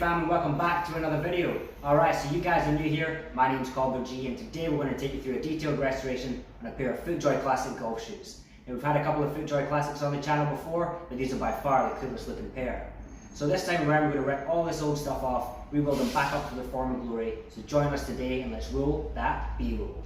fam, and welcome back to another video. Alright, so you guys are new here, my name's G, and today we're going to take you through a detailed restoration on a pair of Footjoy Classic golf shoes. Now, we've had a couple of Footjoy Classics on the channel before, but these are by far the coolest looking pair. So this time around we're going to rip all this old stuff off, rebuild them back up to their former glory. So join us today and let's roll that B-roll.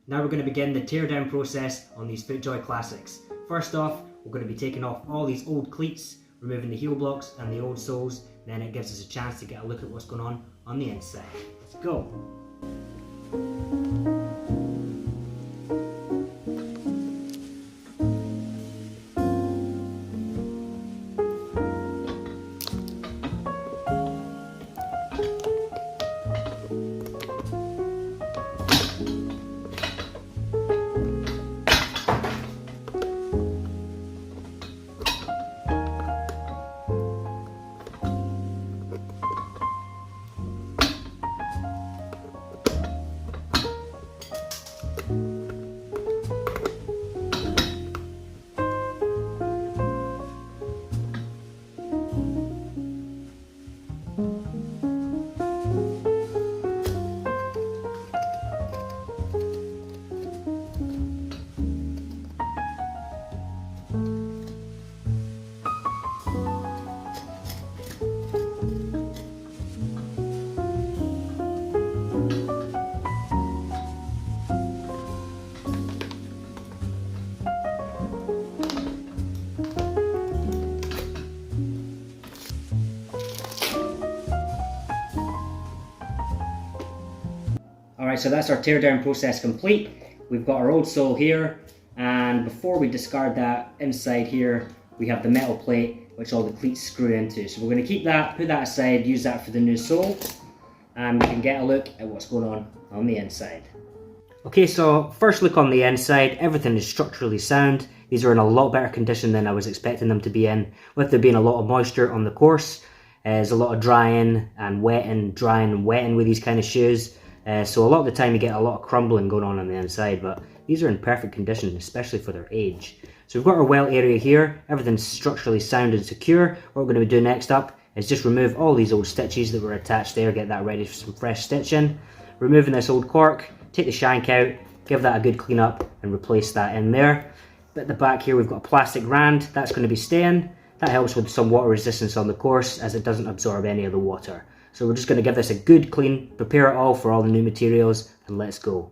Now we're going to begin the teardown process on these Footjoy Classics. First off, we're going to be taking off all these old cleats, removing the heel blocks and the old soles, then it gives us a chance to get a look at what's going on the inside. Let's go! Alright, so that's our teardown process complete. We've got our old sole here, and before we discard that, inside here we have the metal plate which all the cleats screw into. So we're going to keep that, put that aside, use that for the new sole, and we can get a look at what's going on the inside. Okay, so first look on the inside, everything is structurally sound. These are in a lot better condition than I was expecting them to be in, with there being a lot of moisture on the course. There's a lot of drying and wetting with these kind of shoes. So a lot of the time you get a lot of crumbling going on the inside, but these are in perfect condition, especially for their age. So we've got our welt area here, everything's structurally sound and secure. What we're going to do next up is just remove all these old stitches that were attached there, get that ready for some fresh stitching. Removing this old cork, take the shank out, give that a good clean up and replace that in there. But at the back here we've got a plastic rand, that's going to be staying. That helps with some water resistance on the course as it doesn't absorb any of the water. So we're just going to give this a good clean, prepare it all for all the new materials, and let's go.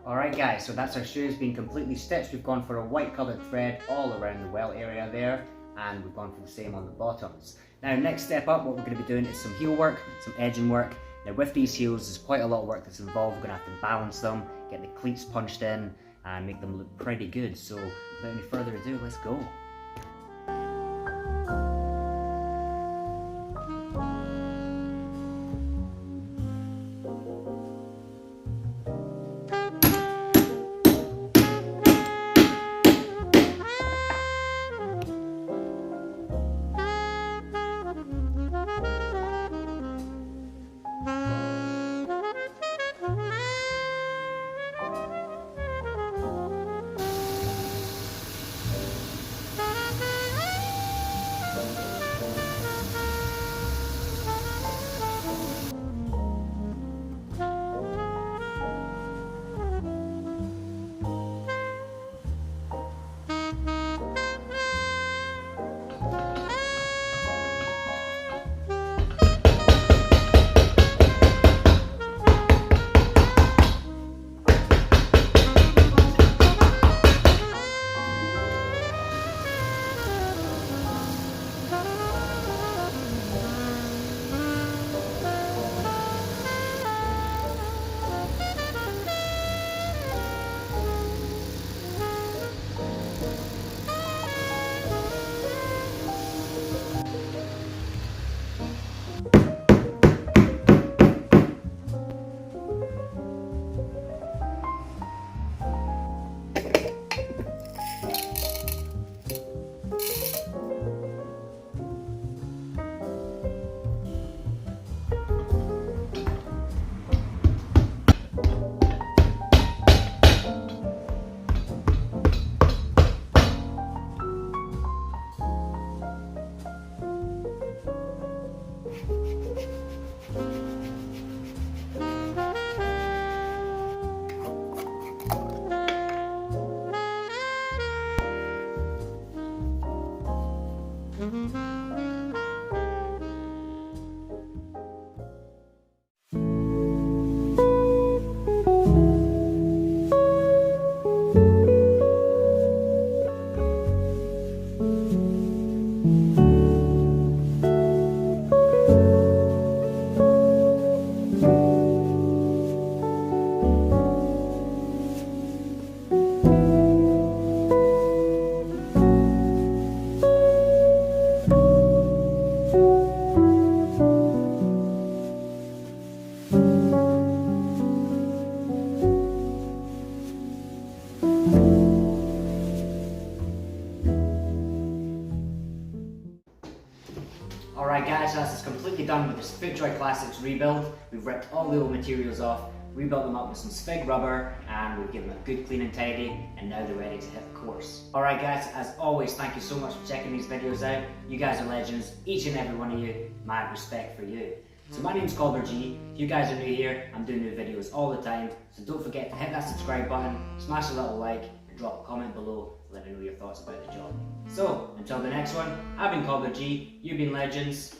Alright guys, so that's our shoes being completely stitched. We've gone for a white coloured thread all around the well area there, and we've gone for the same on the bottoms. Now next step up, what we're going to be doing is some heel work, some edging work. Now with these heels, there's quite a lot of work that's involved. We're going to have to balance them, get the cleats punched in, and make them look pretty good. So without any further ado, let's go. Alright guys, that's completely done with this Footjoy Classics rebuild. We've ripped all the old materials off, rebuilt them up with some Svig rubber, and we've given them a good clean and tidy, and now they're ready to hit the course. Alright guys, as always, thank you so much for checking these videos out. You guys are legends, each and every one of you. Mad respect for you. So my name's Colbert G. If you guys are new here, I'm doing new videos all the time, so don't forget to hit that subscribe button, smash a little like, and drop a comment below to let me know your thoughts about the job. So, until the next one, I've been Colbert G, you've been legends.